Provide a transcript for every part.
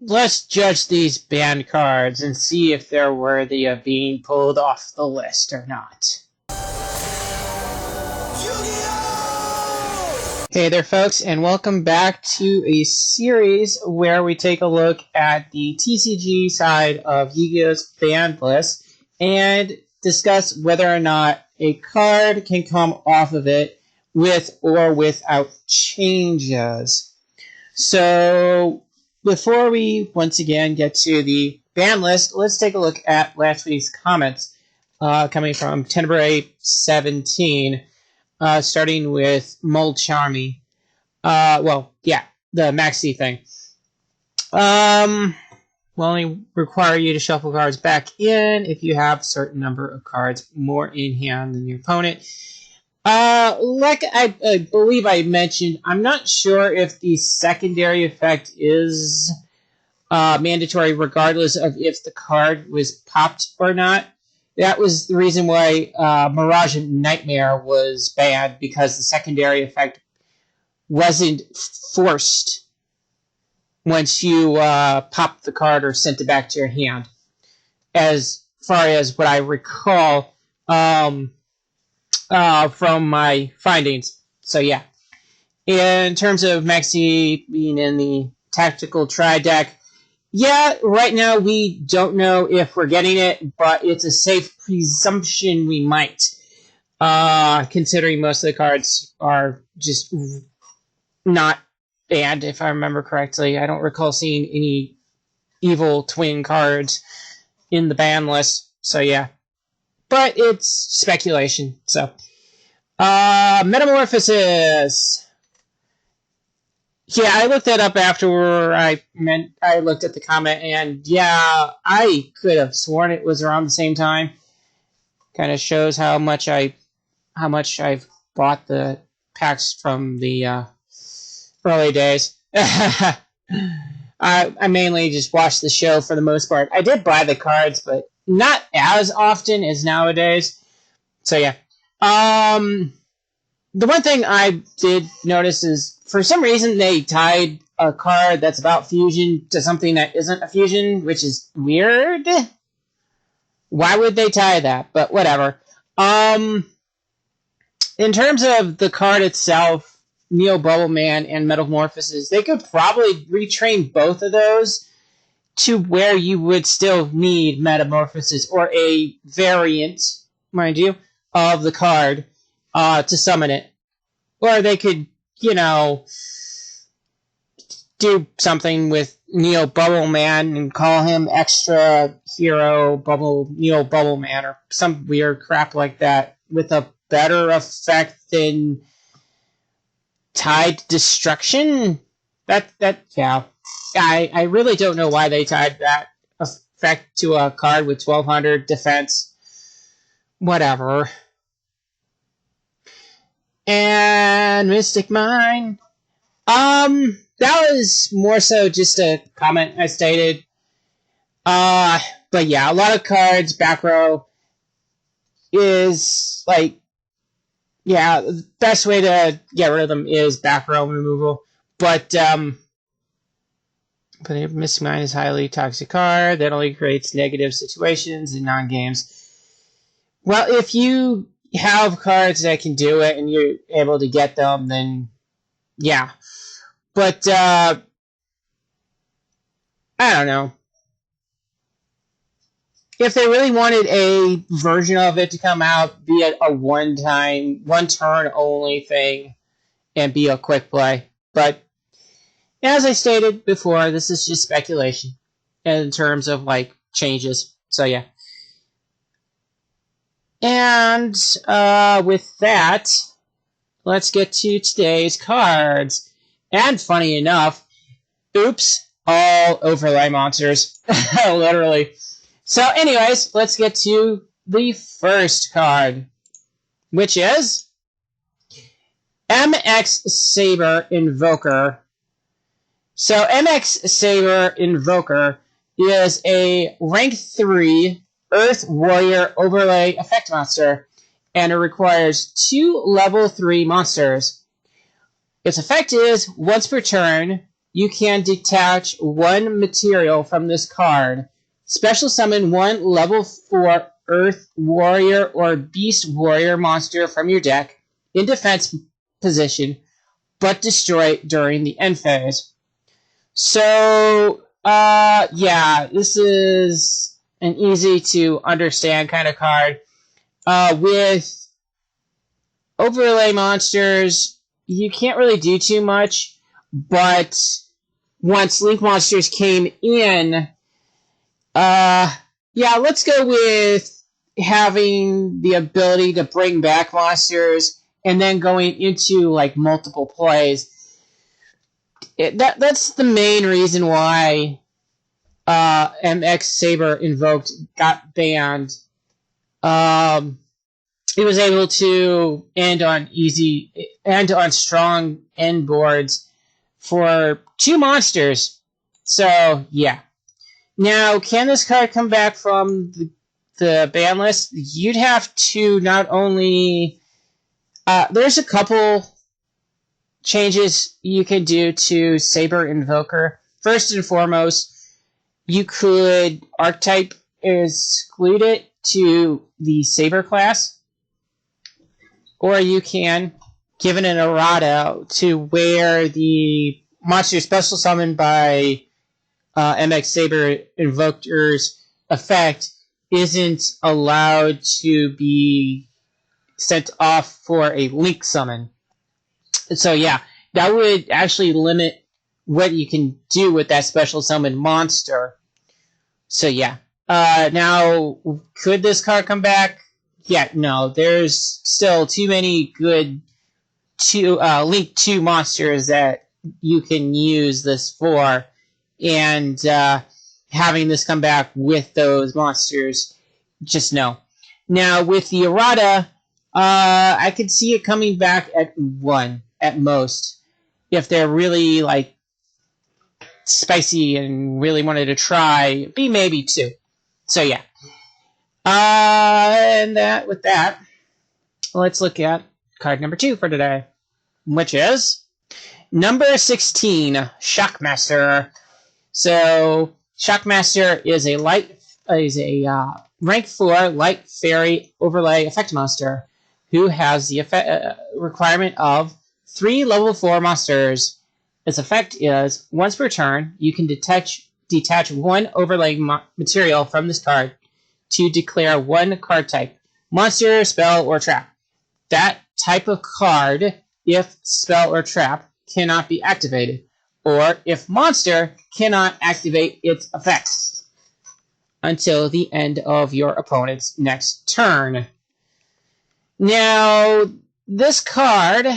let's judge these banned cards and see if they're worthy of being pulled off the list or not. Hey there, folks, and welcome back to a series where we take a look at the TCG side of Yu-Gi-Oh's banned list and discuss whether or not a card can come off of it with or without changes. So, before we once again get to the ban list, let's take a look at last week's comments coming from Tenebrae 17, starting with Mold Charmy. The Maxi thing. Will only require you to shuffle cards back in if you have a certain number of cards more in hand than your opponent. Like I believe I mentioned, I'm not sure if the secondary effect is mandatory regardless of if the card was popped or not. That was the reason why Mirage and Nightmare was banned, because the secondary effect wasn't forced once you popped the card or sent it back to your hand, as far as what I recall from my findings. So yeah, in terms of Maxi being in the tactical tri deck, yeah, right now we don't know if we're getting it, but it's a safe presumption we might, considering most of the cards are just not banned, if I remember correctly. I don't recall seeing any evil twin cards in the ban list, so yeah. But it's speculation, so. Metamorphosis! Yeah, I looked that up after I looked at the comment, and yeah, I could have sworn it was around the same time. Kind of shows how much I've bought the packs from the early days. I mainly just watched the show for the most part. I did buy the cards, but not as often as nowadays. So yeah. The one thing I did notice is, for some reason, they tied a card that's about fusion to something that isn't a fusion, which is weird. Why would they tie that? But whatever. In terms of the card itself, Neo Bubble Man and Metamorphosis, they could probably retrain both of those to where you would still need Metamorphosis, or a variant, mind you, of the card to summon it. Or they could, do something with Neo Bubble Man and call him Extra Hero Neo Bubble Man, or some weird crap like that, with a better effect than Tied Destruction? Yeah. I really don't know why they tied that effect to a card with 1200 defense. Whatever. And Mystic Mine. That was more so just a comment I stated. But yeah, a lot of cards, back row, is like, yeah, the best way to get rid of them is back row removal. But Mystic Mine is a highly toxic card that only creates negative situations in non-games. Well, if you have cards that can do it and you're able to get them, then yeah. But I don't know. If they really wanted a version of it to come out, be it a one turn only thing, and be a quick play. But as I stated before, this is just speculation in terms of like changes. So yeah. And with that, let's get to today's cards. And funny enough, oops, all overlay monsters. Literally. So anyways, let's get to the first card, which is MX Saber Invoker. So MX Saber Invoker is a rank 3 Earth Warrior overlay effect monster, and it requires 2 level 3 monsters. Its effect is, once per turn, you can detach one material from this card. Special summon one level 4 Earth Warrior or Beast Warrior monster from your deck in defense position, but destroy it during the end phase. So, yeah, this is an easy to understand kind of card. With overlay monsters, you can't really do too much, but once Link monsters came in, yeah, let's go with having the ability to bring back monsters and then going into like multiple plays. That's the main reason why MX Saber Invoked got banned. It was able to end on strong end boards for 2 monsters. So, yeah. Now, can this card come back from the ban list? You'd have to not only... there's a couple changes you can do to Saber Invoker. First and foremost, you could archetype exclude it to the Saber class. Or you can give it an errata to where the monster special summoned by MX Saber Invoker's effect isn't allowed to be sent off for a Link summon. So yeah, that would actually limit what you can do with that special summon monster. So yeah. Now, could this card come back? Yeah, no. There's still too many good Link 2 monsters that you can use this for. And having this come back with those monsters, just no. Now, with the errata, I could see it coming back at 1 at most. If they're really, like, spicy and really wanted to try, be maybe 2. So, yeah. And with that, let's look at card number 2 for today, which is number 16, Shockmaster. So, Shockmaster is a rank 4 light fairy overlay effect monster who has the requirement of 3 level 4 monsters. Its effect is, once per turn, you can detach 1 overlay material from this card to declare 1 card type, monster, spell, or trap. That type of card, if spell or trap, cannot be activated, or if monster, cannot activate its effects until the end of your opponent's next turn. Now, this card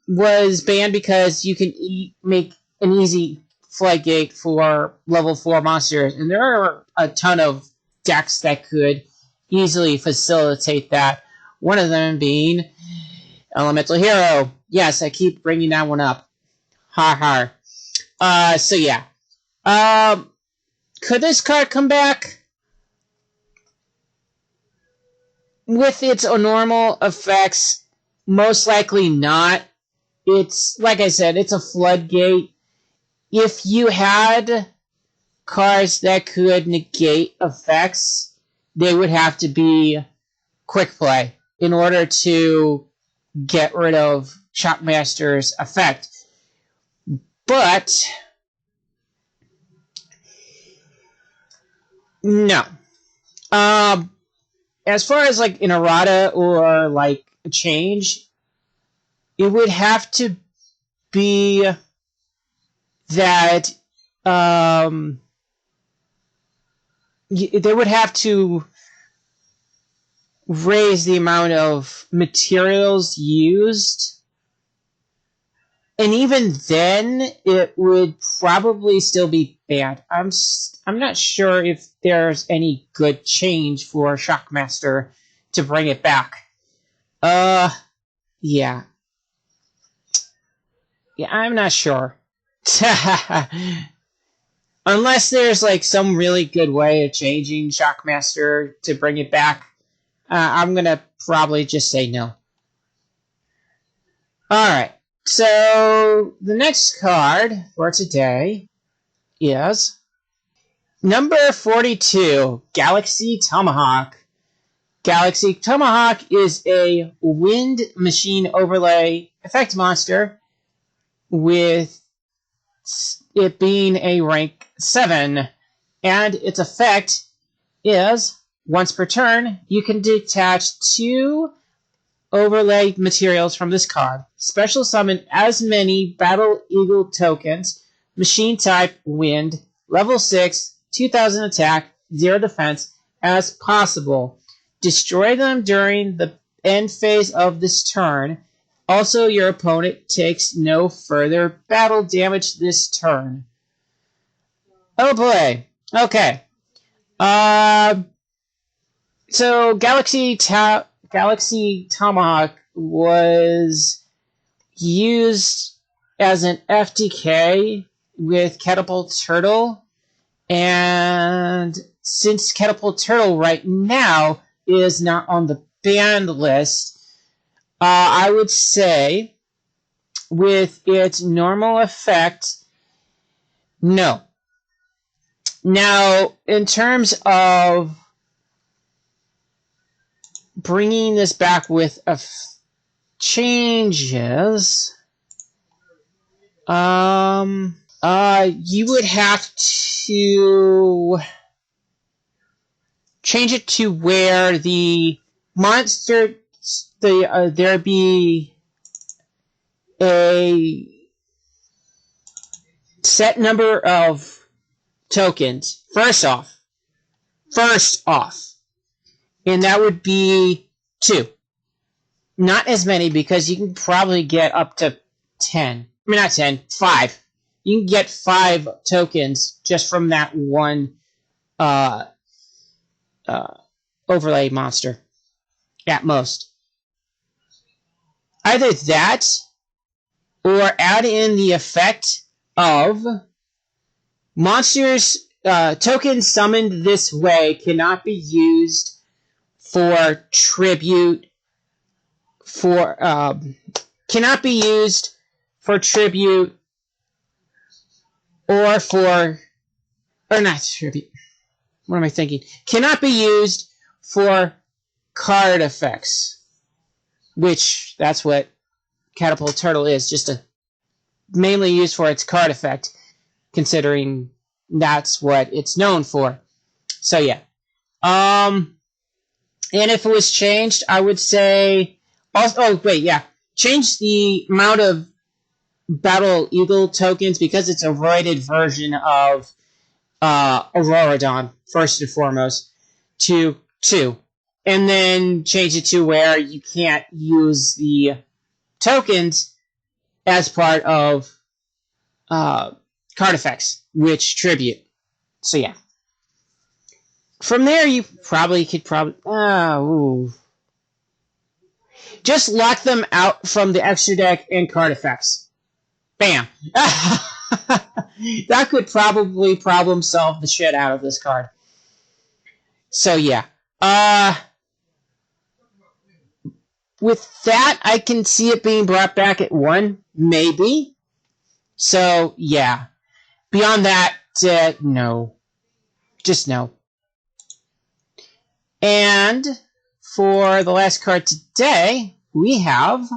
was banned because you can make an easy floodgate for level 4 monsters, and there are a ton of decks that could easily facilitate that. One of them being Elemental Hero. Yes, I keep bringing that one up. Ha ha. So yeah. Could this card come back? With its normal effects, most likely not. It's, like I said, it's a floodgate. If you had cards that could negate effects, they would have to be quick play in order to get rid of Shockmaster's effect. But no. As far as like an errata or like a change, it would have to be that they would have to raise the amount of materials used, and even then it would probably still be banned. I'm not sure if there's any good change for Shockmaster to bring it back. Yeah, I'm not sure. Unless there's like some really good way of changing Shockmaster to bring it back, I'm gonna probably just say no. Alright, So the next card for today is number 42, Galaxy Tomahawk. Galaxy Tomahawk is a wind machine overlay effect monster with it being a rank 7. And its effect is, once per turn, you can detach 2 overlay materials from this card. Special summon as many Battle Eagle tokens, machine type wind, level 6, 2000 attack, 0 defense, as possible. Destroy them during the end phase of this turn. Also, your opponent takes no further battle damage this turn. Oh boy. Okay. So Galaxy Tomahawk was used as an FTK with Catapult Turtle, and since Catapult Turtle right now is not on the banned list, I would say with its normal effect, no. Now, in terms of bringing this back with changes, you would have to change it to where the monster, there be a set number of tokens. First off. And that would be 2. Not as many, because you can probably get up to 10. I mean, not 10, 5. You can get 5 tokens just from that one overlay monster. At most. Either that, or add in the effect of monsters, tokens summoned this way cannot be used for tribute, cannot be used for tribute or not tribute. What am I thinking? Cannot be used for card effects, which that's what Catapult Turtle is, just mainly used for its card effect, considering that's what it's known for. So yeah. And if it was changed, I would say change the amount of Battle Eagle tokens, because it's a roided version of Auroradon, first and foremost, to 2. And then change it to where you can't use the tokens as part of card effects, which tribute. So yeah. From there, you could just lock them out from the extra deck and card effects. Bam. That could probably problem solve the shit out of this card. So yeah. With that, I can see it being brought back at 1, maybe. So yeah. Beyond that, no. Just no. And for the last card today, we have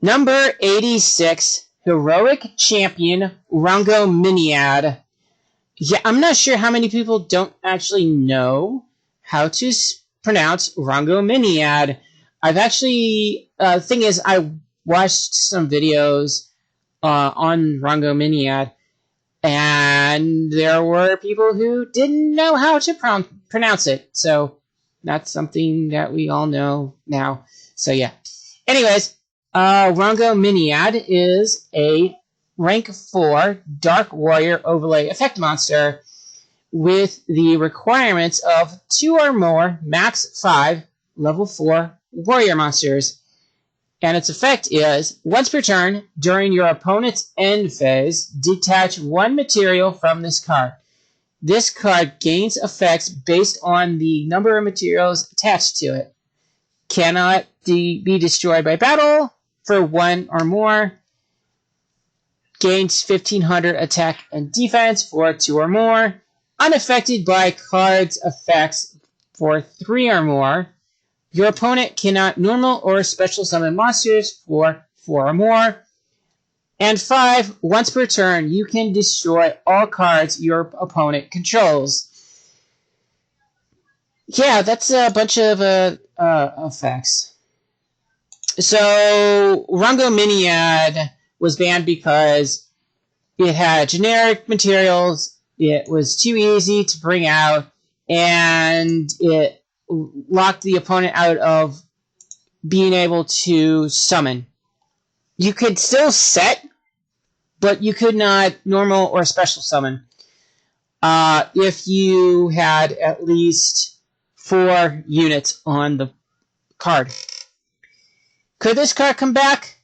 number 86, Heroic Champion, Rango Miniad. Yeah, I'm not sure how many people don't actually know how to pronounce Rango Miniad. I've actually, thing is, I watched some videos on Rango Miniad, and there were people who didn't know how to pronounce it. So that's something that we all know now. So yeah. Anyways, Rango Miniad is a rank 4 Dark Warrior overlay effect monster with the requirements of 2 or more max 5 level 4 warrior monsters. And its effect is, once per turn, during your opponent's end phase, detach 1 material from this card. This card gains effects based on the number of materials attached to it. Cannot be destroyed by battle, for 1 or more. Gains 1500 attack and defense for 2 or more. Unaffected by cards' effects for 3 or more. Your opponent cannot normal or special summon monsters for 4 or more. And 5, once per turn, you can destroy all cards your opponent controls. Yeah, that's a bunch of effects. So, Rongominiad was banned because it had generic materials, it was too easy to bring out, and it locked the opponent out of being able to summon. You could still set, but you could not normal or special summon if you had at least 4 units on the card. Could this card come back?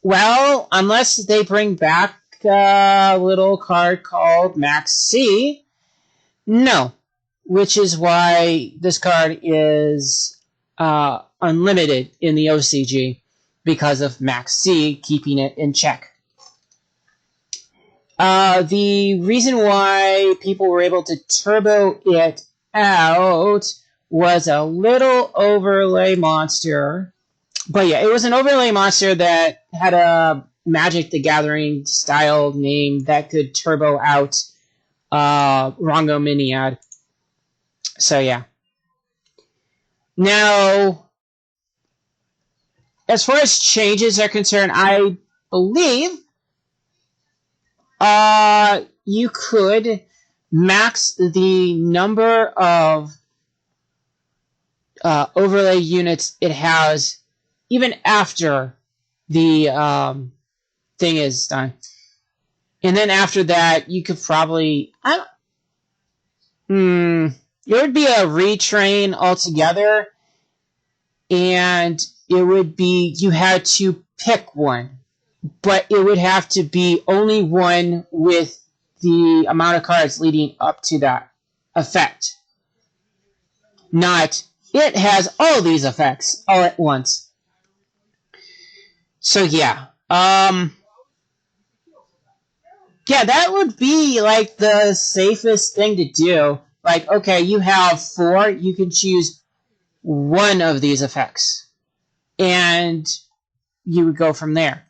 Well, unless they bring back a little card called Max C, no. Which is why this card is unlimited in the OCG, because of Max C keeping it in check. The reason why people were able to turbo it out was a little overlay monster. But yeah, it was an overlay monster that had a Magic the Gathering style name that could turbo out Rongominiad. So yeah. Now, as far as changes are concerned, I believe you could max the number of overlay units it has even after the thing is done. And then after that, you could probably... it would be a retrain altogether, and it would be... You had to pick one, but it would have to be only one with the amount of cards leading up to that effect. Not, it has all these effects all at once. So yeah, yeah, that would be like the safest thing to do. Like, okay, you have 4, you can choose one of these effects, and you would go from there.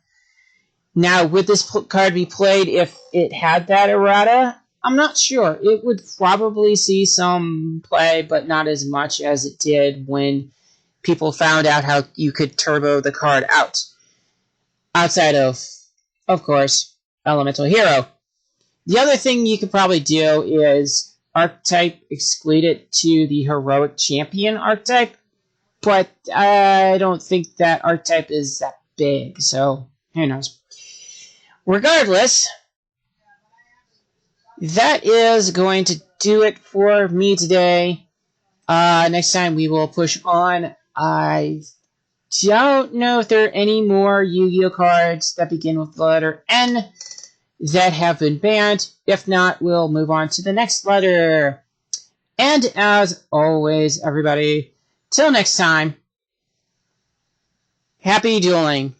Now, would this card be played if it had that errata? I'm not sure. It would probably see some play, but not as much as it did when people found out how you could turbo the card out. Outside of course, Elemental Hero. The other thing you could probably do is archetype exclude it to the Heroic Champion archetype, but I don't think that archetype is that big, so who knows. Regardless, that is going to do it for me today. Next time we will push on. I don't know if there are any more Yu-Gi-Oh cards that begin with the letter N that have been banned. If not, we'll move on to the next letter. And as always, everybody, till next time, happy dueling.